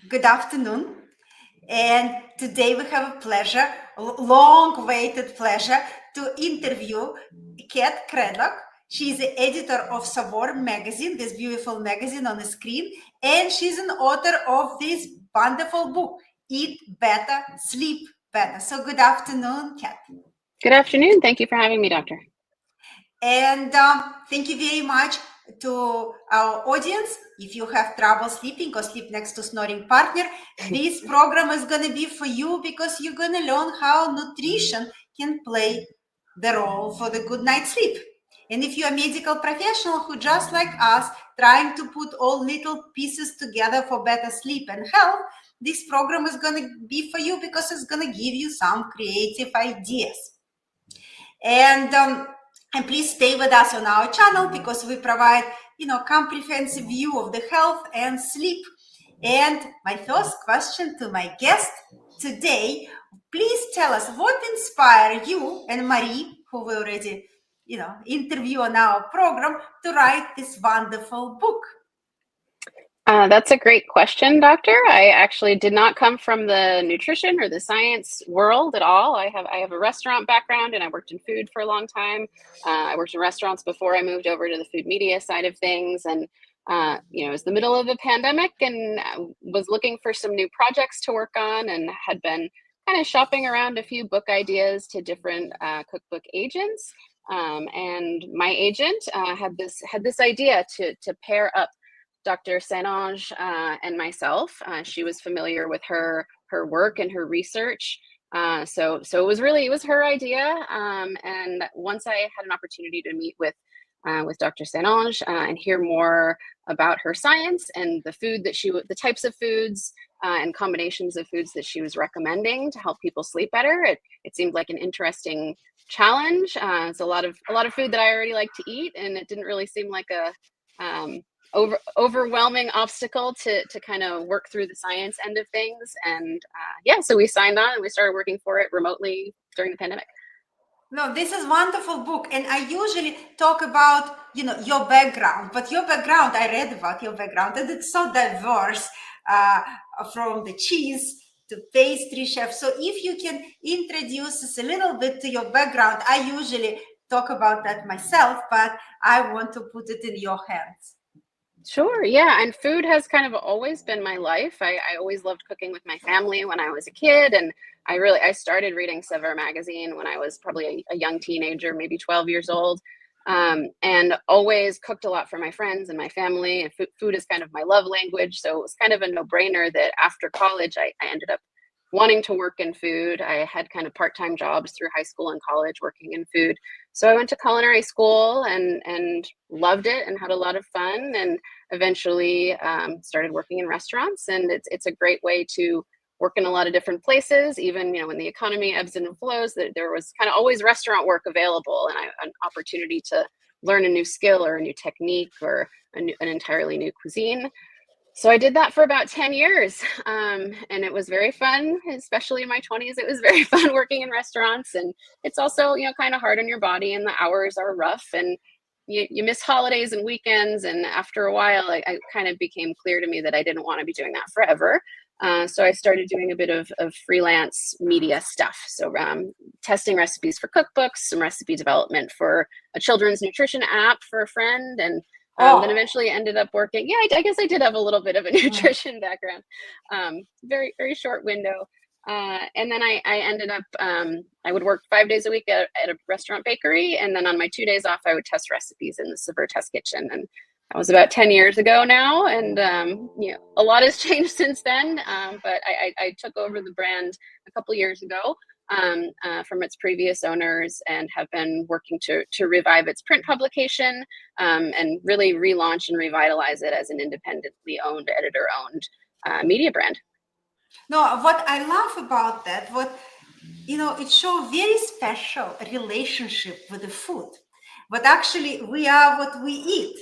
Good afternoon. And today we have a pleasure, long-awaited pleasure, to interview Kat Craddock. She is the editor of Saveur magazine, this beautiful magazine on the screen, and she's an author of this wonderful book, Eat Better, Sleep Better. So good afternoon, Kat. Good afternoon. Thank you for having me, Doctor. And thank you very much to our audience. If you have trouble sleeping or sleep next to snoring partner, this program is going to be for you, because you're going to learn how nutrition can play the role for the good night's sleep. And if you're a medical professional who, just like us, trying to put all little pieces together for better sleep and health, this program is going to be for you, because it's going to give you some creative ideas. And please stay with us on our channel, because we provide, comprehensive view of the health and sleep. And my first question to my guest today, please tell us what inspired you and Marie, who we already, interview on our program, to write this wonderful book. That's a great question, Doctor. I actually did not come from the nutrition or the science world at all. I have a restaurant background, and I worked in food for a long time. I worked in restaurants before I moved over to the food media side of things. And it was the middle of the pandemic, and was looking for some new projects to work on, and had been kind of shopping around a few book ideas to different cookbook agents. And my agent had this idea to pair up Dr. Saint-Onge and myself. She was familiar with her work and her research. So it was her idea. And once I had an opportunity to meet with Dr. Saint-Onge and hear more about her science and the types of foods and combinations of foods that she was recommending to help people sleep better, it seemed like an interesting challenge. It's a lot of food that I already like to eat, and it didn't really seem like a overwhelming obstacle to kind of work through the science end of things. And so we signed on and we started working for it remotely during the pandemic. No, this is a wonderful book. And I usually talk about, your background, but your background, I read about your background, and it's so diverse, from the cheese to pastry chef. So if you can introduce us a little bit to your background. I usually talk about that myself, but I want to put it in your hands. Sure, yeah. And food has kind of always been my life. I always loved cooking with my family when I was a kid. And I started reading Saveur magazine when I was probably a young teenager, maybe 12 years old. And always cooked a lot for my friends and my family. And food is kind of my love language. So it was kind of a no-brainer that after college, I ended up wanting to work in food. I had kind of part-time jobs through high school and college working in food. So I went to culinary school and loved it and had a lot of fun, and eventually started working in restaurants. And it's a great way to work in a lot of different places. Even, when the economy ebbs and flows, that there was kind of always restaurant work available, and an opportunity to learn a new skill or a new technique or an entirely new cuisine. So I did that for about 10 years, and it was very fun, especially in my 20s. It was very fun working in restaurants, and it's also, kind of hard on your body, and the hours are rough, and you miss holidays and weekends. And after a while, I kind of became clear to me that I didn't want to be doing that forever. So I started doing a bit of freelance media stuff. So testing recipes for cookbooks, some recipe development for a children's nutrition app for a friend, and then eventually ended up working. Yeah, I guess I did have a little bit of a nutrition background. Very, very short window. And then I ended up, I would work 5 days a week at a restaurant bakery. And then on my 2 days off, I would test recipes in the Saveur test kitchen. And that was about 10 years ago now. And, a lot has changed since then. But I took over the brand a couple years ago from its previous owners, and have been working to revive its print publication, and really relaunch and revitalize it as an independently owned, editor-owned media brand. No, what I love about that, it shows very special relationship with the food. But actually, we are what we eat.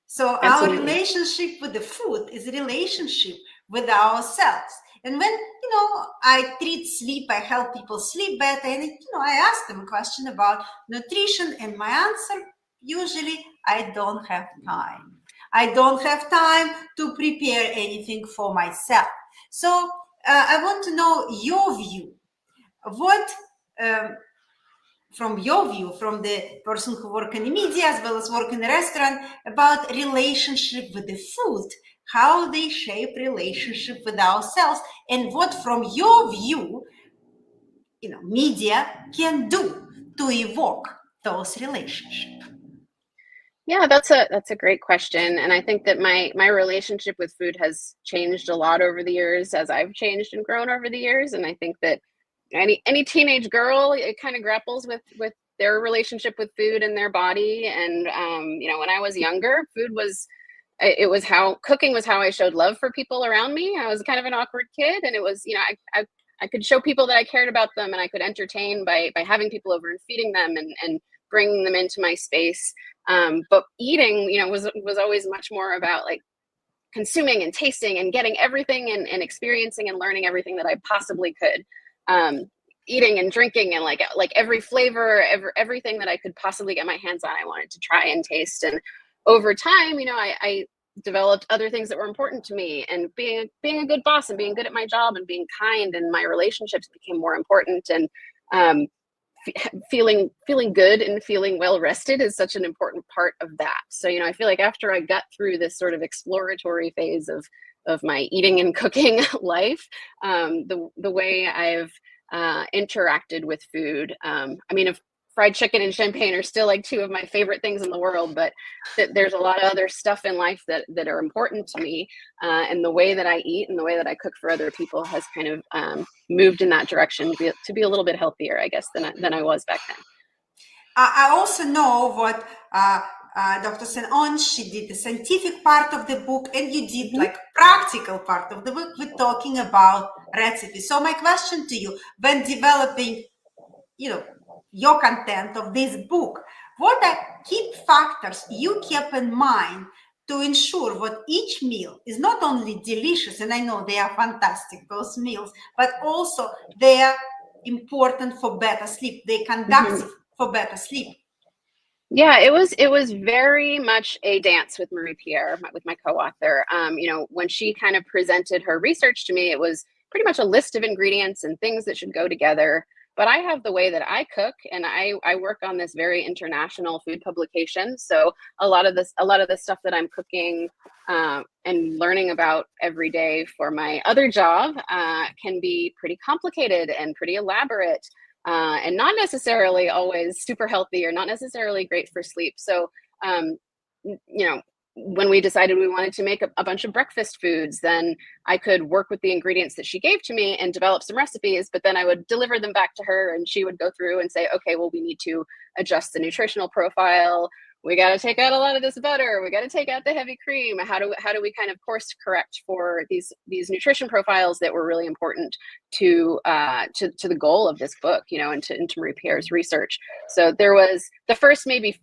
So Absolutely. Our relationship with the food is a relationship with ourselves. And when, I treat sleep, I help people sleep better. And, I ask them a question about nutrition, and my answer, usually, I don't have time. I don't have time to prepare anything for myself. So I want to know your view. What, from your view, from the person who work in the media as well as work in a restaurant, about relationship with the food, how they shape relationship with ourselves, and what, from your view, media can do to evoke those relationships. Yeah, that's a great question, and I think that my relationship with food has changed a lot over the years as I've changed and grown over the years, and I think that any teenage girl, it kind of grapples with their relationship with food and their body. And when I was younger, cooking was how I showed love for people around me. I was kind of an awkward kid, and it was, I could show people that I cared about them, and I could entertain by having people over and feeding them and bringing them into my space. But eating, was always much more about like consuming and tasting and getting everything and experiencing and learning everything that I possibly could. Eating and drinking and like every flavor, everything that I could possibly get my hands on, I wanted to try and taste. And over time, I developed other things that were important to me, and being a good boss and being good at my job and being kind, and my relationships became more important. And feeling good and feeling well rested is such an important part of that. So, I feel like after I got through this sort of exploratory phase of my eating and cooking life, the way I've interacted with food, if fried chicken and champagne are still like two of my favorite things in the world, but there's a lot of other stuff in life that are important to me, and the way that I eat and the way that I cook for other people has kind of moved in that direction to be a little bit healthier, I guess, than I was back then. I also know what Dr. Sen-On, she did the scientific part of the book, and you did like practical part of the book with talking about recipes. So my question to you, when developing, your content of this book, what are key factors you kept in mind to ensure what each meal is not only delicious, and I know they are fantastic, those meals, but also they are important for better sleep, they conducive for better sleep? Yeah, it was very much a dance with Marie Pierre, with my co-author. When she kind of presented her research to me, it was pretty much a list of ingredients and things that should go together. But I have the way that I cook, and I work on this very international food publication. So a lot of the stuff that I'm cooking and learning about every day for my other job can be pretty complicated and pretty elaborate. And not necessarily always super healthy or not necessarily great for sleep. So, when we decided we wanted to make a bunch of breakfast foods, then I could work with the ingredients that she gave to me and develop some recipes, but then I would deliver them back to her, and she would go through and say, okay, well, we need to adjust the nutritional profile. We got to take out a lot of this butter. We got to take out the heavy cream. How do we kind of course correct for these nutrition profiles that were really important to the goal of this book, and to Marie Pierre's research. So there was the first maybe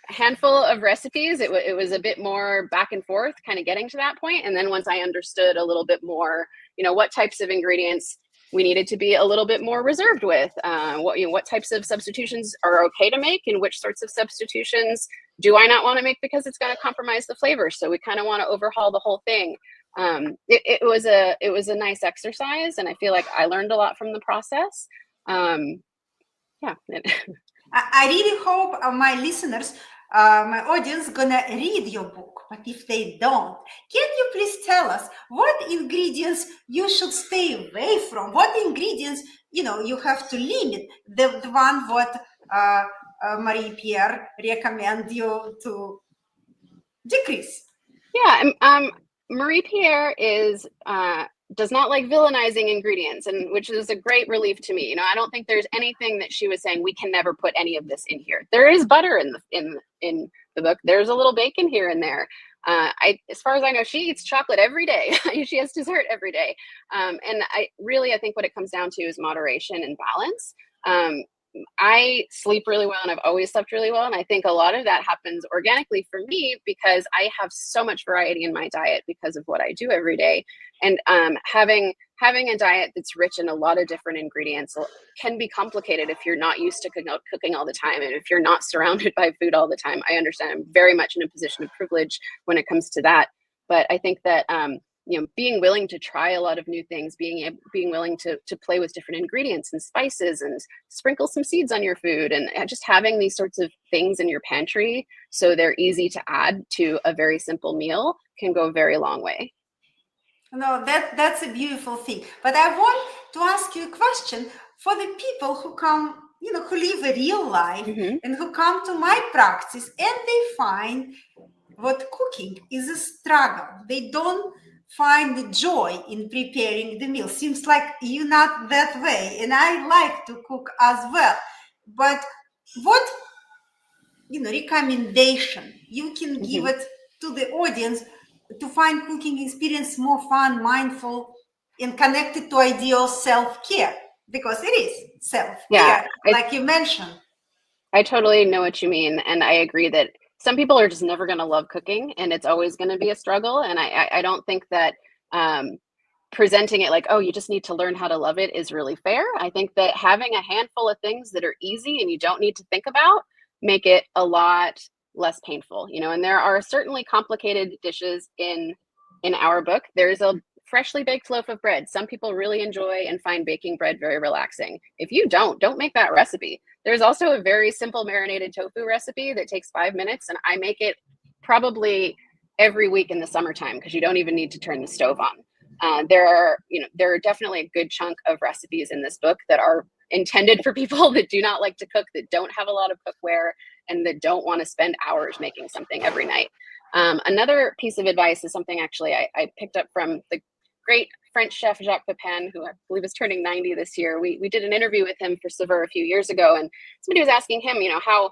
handful of recipes. It was a bit more back and forth, kind of getting to that point. And then once I understood a little bit more, what types of ingredients we needed to be a little bit more reserved with, what types of substitutions are okay to make, and which sorts of substitutions do I not want to make because it's going to compromise the flavor. So we kind of want to overhaul the whole thing. It was a nice exercise, and I feel like I learned a lot from the process. Yeah. I really hope my listeners, my audience, gonna read your book. But if they don't, can you please tell us what ingredients you should stay away from? What ingredients you have to limit? The one what Marie Pierre recommend you to decrease. Yeah, Marie Pierre does not like villainizing ingredients, and which is a great relief to me. I don't think there's anything that she was saying we can never put any of this in here. There is butter in the book. There's a little bacon here and there. As far as I know, she eats chocolate every day. She has dessert every day. And I think what it comes down to is moderation and balance. I sleep really well and I've always slept really well. And I think a lot of that happens organically for me because I have so much variety in my diet because of what I do every day. And having a diet that's rich in a lot of different ingredients can be complicated if you're not used to cooking all the time. And if you're not surrounded by food all the time. I understand I'm very much in a position of privilege when it comes to that. But I think that being willing to try a lot of new things, being willing to play with different ingredients and spices and sprinkle some seeds on your food, and just having these sorts of things in your pantry so they're easy to add to a very simple meal can go a very long way. No, that's a beautiful thing. But I want to ask you a question for the people who come, who live a real life and who come to my practice and they find what cooking is a struggle. They don't find the joy in preparing the meal. Seems like you're not that way, and I like to cook as well. But what recommendation you can give it to the audience to find cooking experience more fun, mindful, and connected to ideal self-care? Because it is self-care, like you mentioned. I totally know what you mean, and I agree that some people are just never going to love cooking, and it's always going to be a struggle. And I don't think that presenting it like, oh, you just need to learn how to love it is really fair. I think that having a handful of things that are easy and you don't need to think about make it a lot less painful, and there are certainly complicated dishes in our book. There's a freshly baked loaf of bread. Some people really enjoy and find baking bread very relaxing. If you don't make that recipe. There's also a very simple marinated tofu recipe that takes 5 minutes, and I make it probably every week in the summertime because you don't even need to turn the stove on. There are definitely a good chunk of recipes in this book that are intended for people that do not like to cook, that don't have a lot of cookware, and that don't want to spend hours making something every night. Another piece of advice is something actually I picked up from the great French chef Jacques Pepin, who I believe is turning 90 this year. We did an interview with him for Saveur a few years ago, and somebody was asking him, how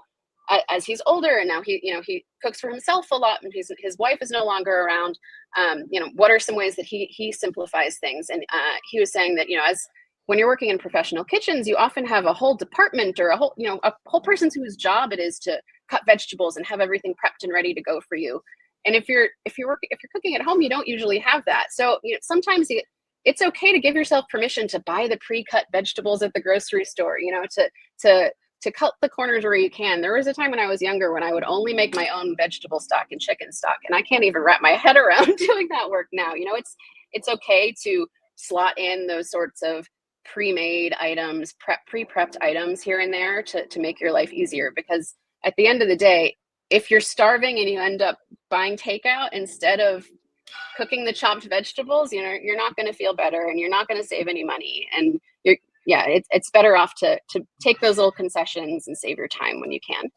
as he's older and now he cooks for himself a lot, and his wife is no longer around. What are some ways that he simplifies things? And he was saying that as when you're working in professional kitchens, you often have a whole department or a whole person whose job it is to cut vegetables and have everything prepped and ready to go for you. And if you're cooking at home, you don't usually have that. So sometimes it's okay to give yourself permission to buy the pre-cut vegetables at the grocery store. To cut the corners where you can. There was a time when I was younger when I would only make my own vegetable stock and chicken stock, and I can't even wrap my head around doing that work now. It's okay to slot in those sorts of pre-made items, pre-prepped items here and there to make your life easier, because at the end of the day, if you're starving and you end up buying takeout instead of cooking the chopped vegetables, you're not going to feel better and you're not going to save any money. And it's better off to take those little concessions and save your time when you can.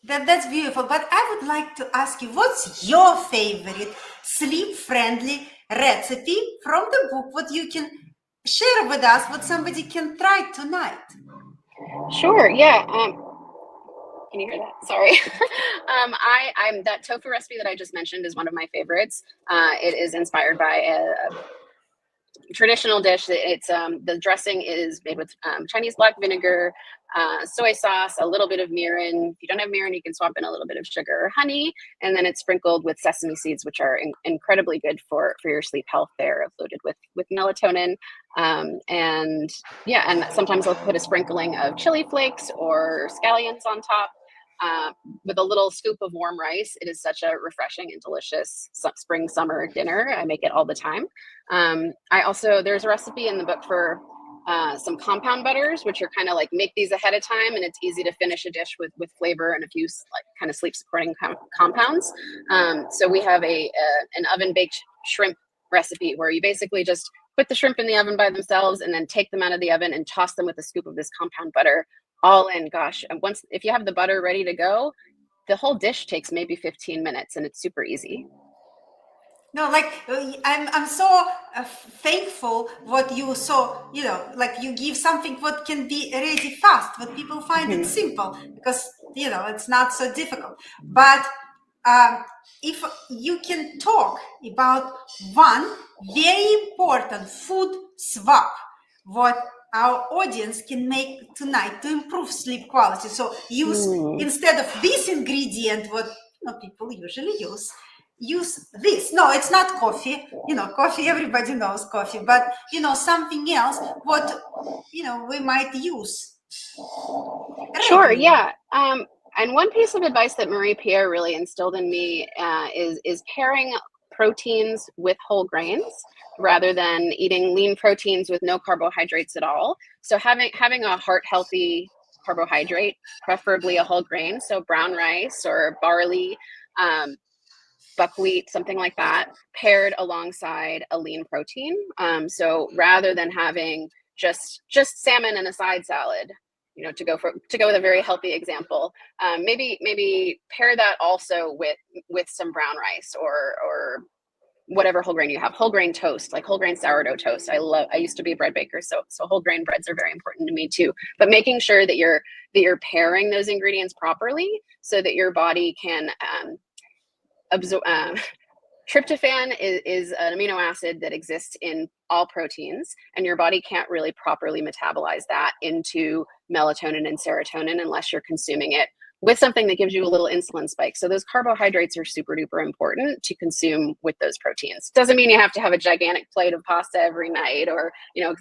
That's beautiful. But I would like to ask you, what's your favorite sleep-friendly recipe from the book? What you can share with us, what somebody can try tonight? Sure. Yeah. Can you hear that? Sorry. I'm that tofu recipe that I just mentioned is one of my favorites. It is inspired by a traditional dish. It's the dressing is made with Chinese black vinegar, soy sauce, a little bit of mirin. If you don't have mirin, you can swap in a little bit of sugar or honey, and then it's sprinkled with sesame seeds, which are incredibly good for your sleep health. They're loaded with melatonin, and sometimes I'll put a sprinkling of chili flakes or scallions on top. With a little scoop of warm rice. It is such a refreshing and delicious spring summer dinner. I make it all the time. There's a recipe in the book for some compound butters, which are kind of like make these ahead of time, and it's easy to finish a dish with flavor and a few kind of sleep supporting compounds. So we have an oven baked shrimp recipe where you basically just put the shrimp in the oven by themselves and then take them out of the oven and toss them with a scoop of this compound butter all in. Gosh, and if you have the butter ready to go, the whole dish takes maybe 15 minutes and it's super easy. No, like I'm so thankful what you saw, like you give something what can be ready fast, what people find it simple, because it's not so difficult. But if you can talk about one very important food swap, what our audience can make tonight to improve sleep quality? So use, instead of this ingredient, what people usually use this. No, it's not coffee. Coffee, everybody knows coffee, but something else what we might use Sure, regularly. yeah. And one piece of advice that Marie Pierre really instilled in me is pairing proteins with whole grains rather than eating lean proteins with no carbohydrates at all. So having a heart healthy carbohydrate, preferably a whole grain, so brown rice or barley, buckwheat, something like that, paired alongside a lean protein. So rather than having just salmon and a side salad, to go with a very healthy example, maybe pair that also with some brown rice or whatever whole grain you have. Whole grain toast, like whole grain sourdough toast. I used to be a bread baker, so whole grain breads are very important to me too. But making sure that you're pairing those ingredients properly so that your body can absorb. Tryptophan is an amino acid that exists in all proteins, and your body can't really properly metabolize that into melatonin and serotonin unless you're consuming it with something that gives you a little insulin spike. So those carbohydrates are super duper important to consume with those proteins. Doesn't mean you have to have a gigantic plate of pasta every night or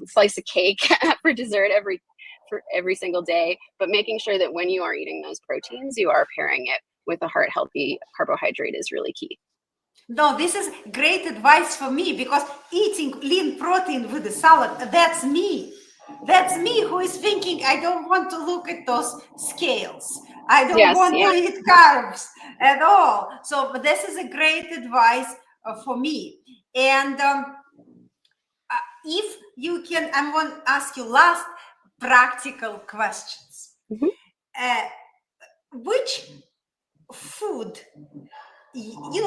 slice of cake for dessert every single day, but making sure that when you are eating those proteins, you are pairing it with a heart healthy carbohydrate is really key. No, this is great advice for me, because eating lean protein with a salad, that's me. That's me who is thinking, I don't want to look at those scales. I don't want to eat carbs at all. So this is a great advice for me. And if you can, I'm going to ask you last practical questions. Which food,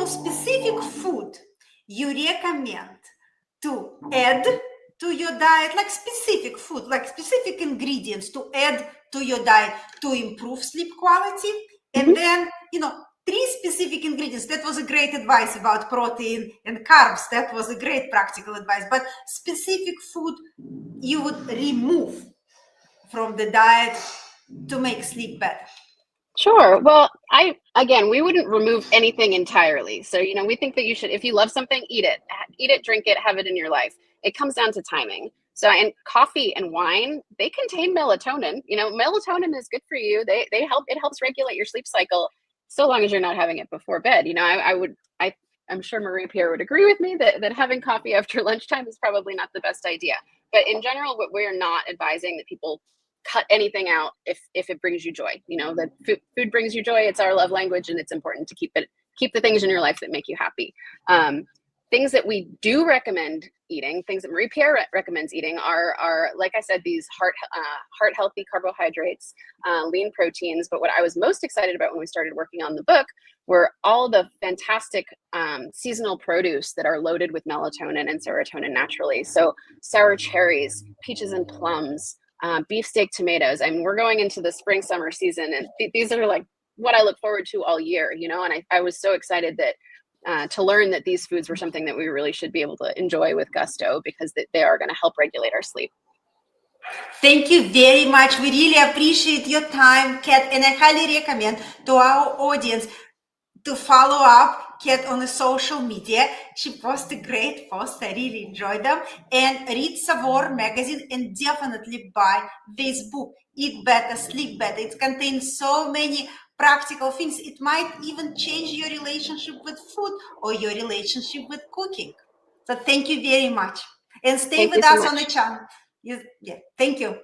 specific food you recommend to add to your diet, like specific food, like specific ingredients to add to your diet to improve sleep quality? And then, 3 specific ingredients. That was a great advice about protein and carbs. That was a great practical advice. But specific food you would remove from the diet to make sleep better. Sure. Well, we wouldn't remove anything entirely. So, we think that you should, if you love something, eat it, drink it, have it in your life. It comes down to timing. So, and coffee and wine, they contain melatonin. Melatonin is good for you. It helps regulate your sleep cycle, so long as you're not having it before bed. I'm sure Marie Pierre would agree with me that having coffee after lunchtime is probably not the best idea. But in general, we're not advising that people cut anything out if it brings you joy. That food brings you joy. It's our love language, and it's important to keep the things in your life that make you happy. Things that we do recommend eating, things that Marie Pierre recommends eating are like I said, these heart healthy carbohydrates, lean proteins. But what I was most excited about when we started working on the book were all the fantastic seasonal produce that are loaded with melatonin and serotonin naturally. So sour cherries, peaches and plums, beefsteak tomatoes. I mean, we're going into the spring, summer season, and these are like what I look forward to all year, and I was so excited that to learn that these foods were something that we really should be able to enjoy with gusto, because they are going to help regulate our sleep. Thank you very much. We really appreciate your time, Kat, and I highly recommend to our audience to follow up Kat on the social media. She posts a great post. I really enjoy them. And read Saveur magazine, and definitely buy this book, Eat Better, Sleep Better. It contains so many practical things. It might even change your relationship with food or your relationship with cooking. So thank you very much. And stay with us on the channel. Thank you.